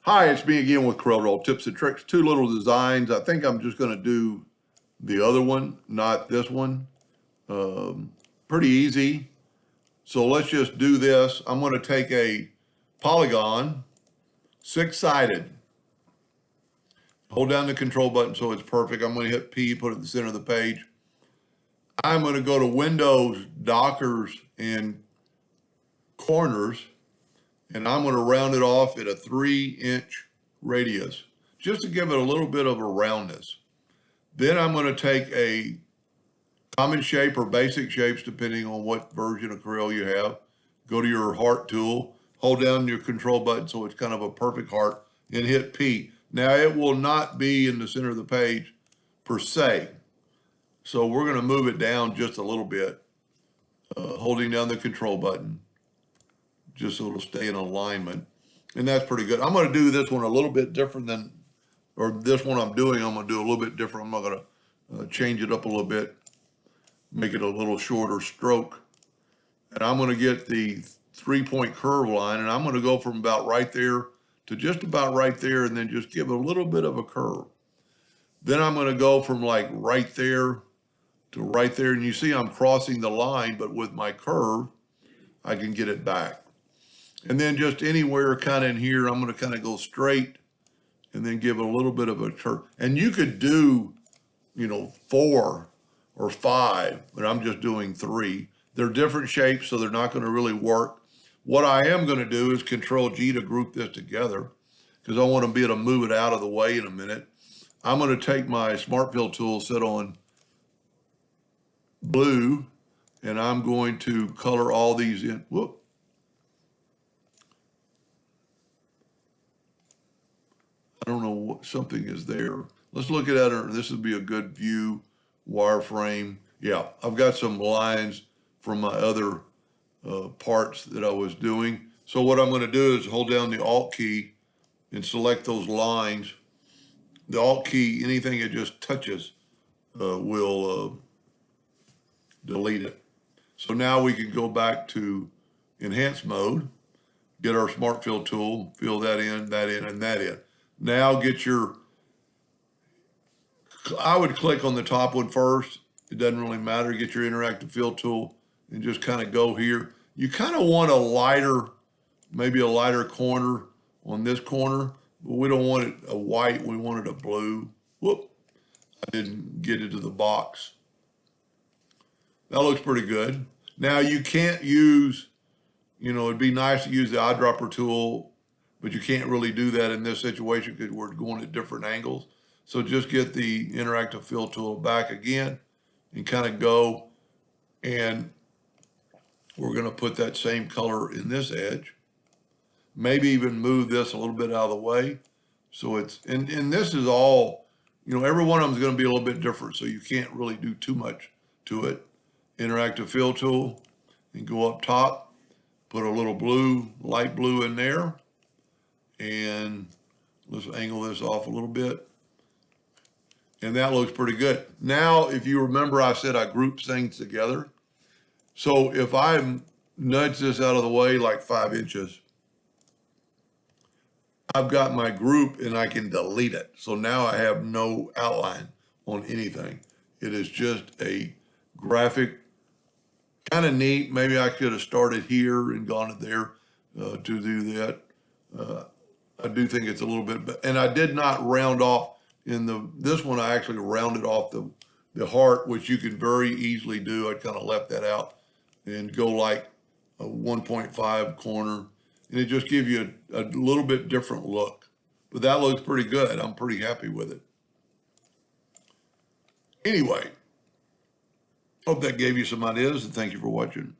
Hi, it's me again with Corel Tips and Tricks. Two little designs. I think I'm just going to do the other one, not this one. Pretty easy. So let's just do this. I'm going to take a Polygon, six-sided. Hold down the control button so it's perfect. I'm going to hit P, put it in the center of the page. I'm going to go to Windows, Dockers, and Corners. And I'm going to round it off at a 3-inch radius, just to give it a little bit of a roundness. Then I'm going to take a common shape or basic shapes, depending on what version of Corel you have. Go to your heart tool, hold down your control button so it's kind of a perfect heart, and hit P. Now it will not be in the center of the page per se. So we're going to move it down just a little bit, holding down the control button, just so it'll stay in alignment. And that's pretty good. I'm going to do this one a little bit different than, or this one I'm going to do a little bit different. I'm going to change it up a little bit, make it a little shorter stroke. And I'm going to get the 3-point curve line, and I'm going to go from about right there to just about right there, and then just give it a little bit of a curve. Then I'm going to go from like right there to right there. And you see I'm crossing the line, but with my curve, I can get it back. And then just anywhere kind of in here, I'm going to kind of go straight and then give it a little bit of a turn. And you could do, 4 or 5, but I'm just doing 3. They're different shapes, so they're not going to really work. What I am going to do is Control G to group this together, because I want to be able to move it out of the way in a minute. I'm going to take my Smart Fill tool, set on blue, and I'm going to color all these in. Whoop. I don't know what something is there. Let's look at it. This would be a good view, wireframe. Yeah, I've got some lines from my other parts that I was doing. So what I'm going to do is hold down the Alt key and select those lines. The Alt key, anything it just touches will delete it. So now we can go back to enhance mode, get our Smart Fill tool, fill that in, and that in. Now get your, I would click on the top one first. It doesn't really matter. Get your interactive fill tool and just kind of go here. You kind of want a lighter, maybe a lighter corner on this corner, but we don't want it a white. We want it a blue. Whoop, I didn't get into the box. That looks pretty good. Now you can't use, it'd be nice to use the eyedropper tool, but you can't really do that in this situation because we're going at different angles. So just get the interactive fill tool back again and kind of go, and we're going to put that same color in this edge. Maybe even move this a little bit out of the way. So it's, and this is all, every one of them is going to be a little bit different, so you can't really do too much to it. Interactive fill tool, and go up top, put a little blue, light blue in there. And let's angle this off a little bit. And that looks pretty good. Now, if you remember, I said I group things together. So if I nudge this out of the way like 5 inches, I've got my group and I can delete it. So now I have no outline on anything. It is just a graphic, kind of neat. Maybe I could have started here and gone it there to do that. I do think it's a little bit, and I did not round off in this one. I actually rounded off the heart, which you can very easily do. I kind of left that out and go like a 1.5 corner, and it just gives you a little bit different look. But that looks pretty good. I'm pretty happy with it. Anyway, hope that gave you some ideas, and thank you for watching.